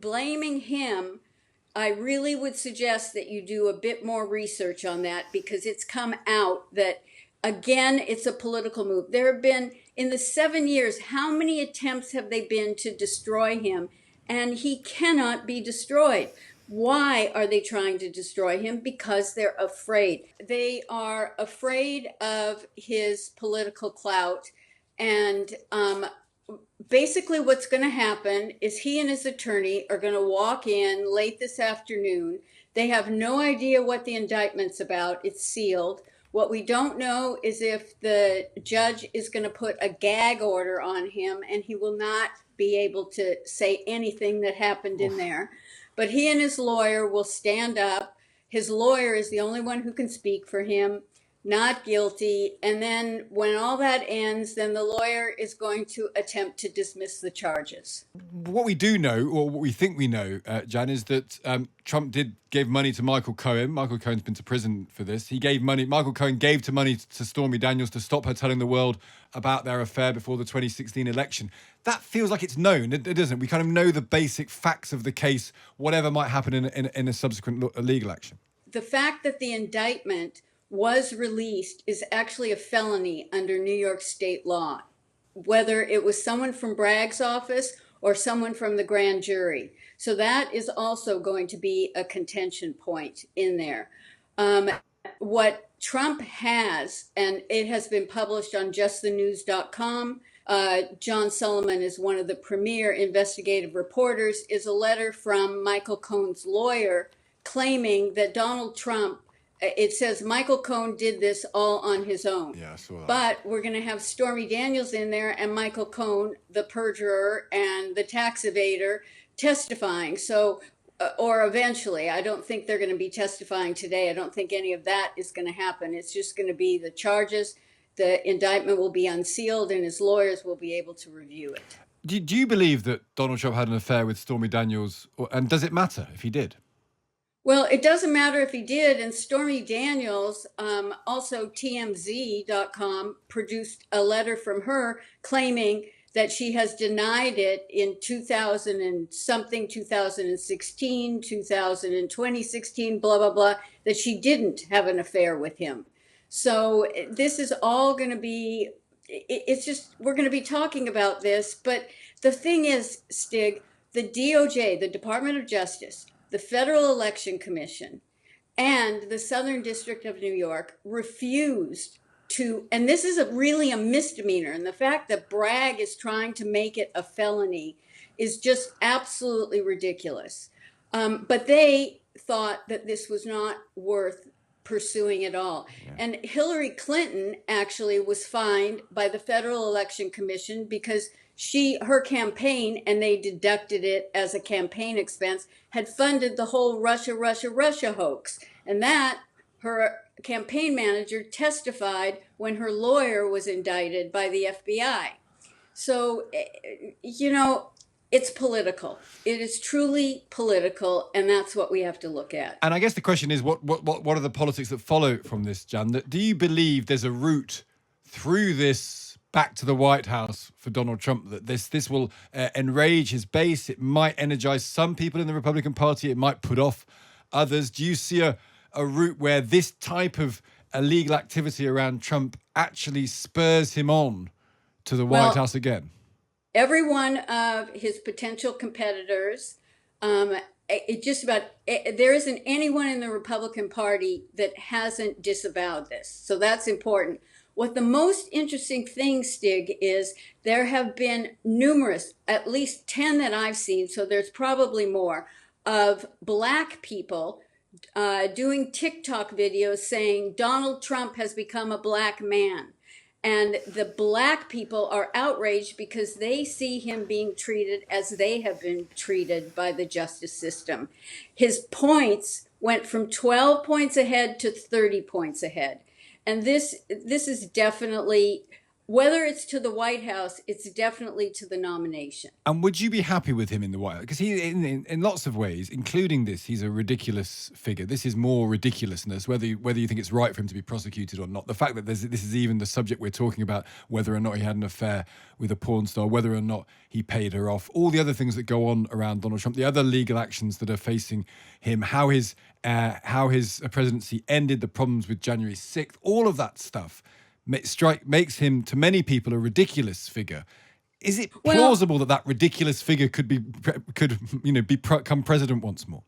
Blaming him, I really would suggest that you do a bit more research on that, because it's come out that, again, it's a political move. There have been, in the 7 years, how many attempts have they been to destroy him? And he cannot be destroyed. Why are they trying to destroy him? Because they're afraid. They are afraid of his political clout. And basically what's going to happen is he and his attorney are going to walk in late this afternoon. They have no idea what the indictment's about. It's sealed. What we don't know is if the judge is going to put a gag order on him, and he will not be able to say anything that happened in there. But he and his lawyer will stand up. His lawyer is the only one who can speak for him. Not guilty. And then when all that ends, then the lawyer is going to attempt to dismiss the charges. What we do know, or what we think we know, Jan, is that Trump gave money to Michael Cohen. Michael Cohen's been to prison for this. Michael Cohen gave money to Stormy Daniels to stop her telling the world about their affair before the 2016 election. That feels like it's known, it doesn't. We kind of know the basic facts of the case, whatever might happen in a subsequent legal action. The fact that the indictment was released is actually a felony under New York state law, whether it was someone from Bragg's office or someone from the grand jury. So that is also going to be a contention point in there. What Trump has, and it has been published on justthenews.com, John Sullivan is one of the premier investigative reporters, is a letter from Michael Cohen's lawyer claiming that Donald Trump, it says Michael Cohen did this all on his own. Yeah, I saw that. But we're going to have Stormy Daniels in there and Michael Cohen, the perjurer and the tax evader, testifying. So, or eventually, I don't think they're going to be testifying today. I don't think any of that is going to happen. It's just going to be the charges. The indictment will be unsealed and his lawyers will be able to review it. Do you believe that Donald Trump had an affair with Stormy Daniels? And does it matter if he did? Well, it doesn't matter if he did. And Stormy Daniels, also TMZ.com, produced a letter from her claiming that she has denied it in 2016, 2016, blah, blah, blah, that she didn't have an affair with him. So this is all going to be, it's just, we're going to be talking about this. But the thing is, Stig, the DOJ, the Department of Justice, the Federal Election Commission, and the Southern District of New York refused to, and this is really a misdemeanor, and the fact that Bragg is trying to make it a felony is just absolutely ridiculous. But they thought that this was not worth pursuing at all. Yeah. And Hillary Clinton actually was fined by the Federal Election Commission because her campaign, and they deducted it as a campaign expense, had funded the whole Russia hoax. And that, her campaign manager testified when her lawyer was indicted by the FBI. So, it's political. It is truly political, and that's what we have to look at. And I guess the question is, what are the politics that follow from this, Jan? Do you believe there's a route through this back to the White House for Donald Trump, that this will enrage his base? It might energize some people in the Republican Party. It might put off others. Do you see a route where this type of illegal activity around Trump actually spurs him on to the White House again? Every one of his potential competitors, there isn't anyone in the Republican Party that hasn't disavowed this. So that's important. What the most interesting thing, Stig, is there have been numerous, at least 10 that I've seen, so there's probably more, of Black people doing TikTok videos saying Donald Trump has become a black man. And the Black people are outraged because they see him being treated as they have been treated by the justice system. His points went from 12 points ahead to 30 points ahead. And this is definitely whether it's to the White House, it's definitely to the nomination. And would you be happy with him in the White House? Because he, in lots of ways, including this, he's a ridiculous figure. This is more ridiculousness, whether you think it's right for him to be prosecuted or not. The fact that this is even the subject we're talking about, whether or not he had an affair with a porn star, whether or not he paid her off, all the other things that go on around Donald Trump, the other legal actions that are facing him, how his presidency ended, the problems with January 6th, all of that stuff makes him, to many people, a ridiculous figure. Is it plausible that ridiculous figure could become president once more?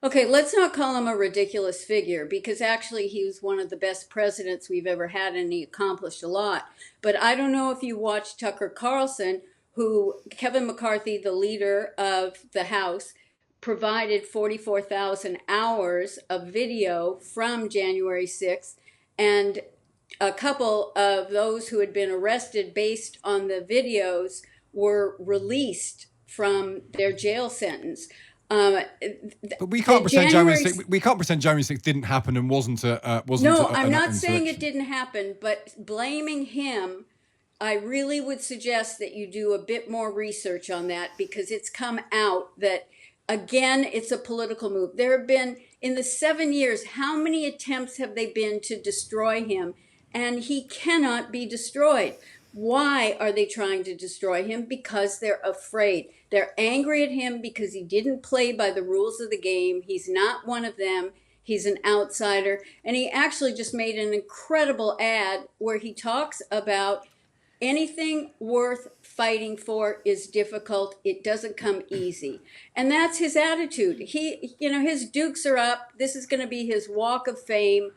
Okay, let's not call him a ridiculous figure, because actually he was one of the best presidents we've ever had and he accomplished a lot. But I don't know if you watched Tucker Carlson, who Kevin McCarthy, the leader of the House, provided 44,000 hours of video from January 6th, and a couple of those who had been arrested based on the videos were released from their jail sentence. But we can't pretend January 6th didn't happen and wasn't. No, I'm not saying it didn't happen, but blaming him, I really would suggest that you do a bit more research on that, because it's come out that, again, it's a political move. There have been, in the 7 years, how many attempts have they been to destroy him? And he cannot be destroyed. Why are they trying to destroy him? Because they're afraid. They're angry at him because he didn't play by the rules of the game. He's not one of them. He's an outsider. And he actually just made an incredible ad where he talks about anything worth fighting for is difficult. It doesn't come easy. And that's his attitude. His dukes are up. This is going to be his walk of fame.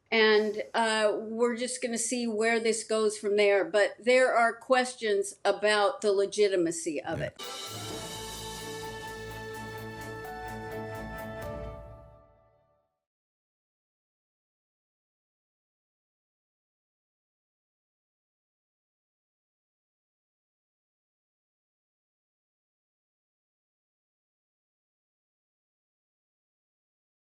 And we're just going to see where this goes from there. But there are questions about the legitimacy of it.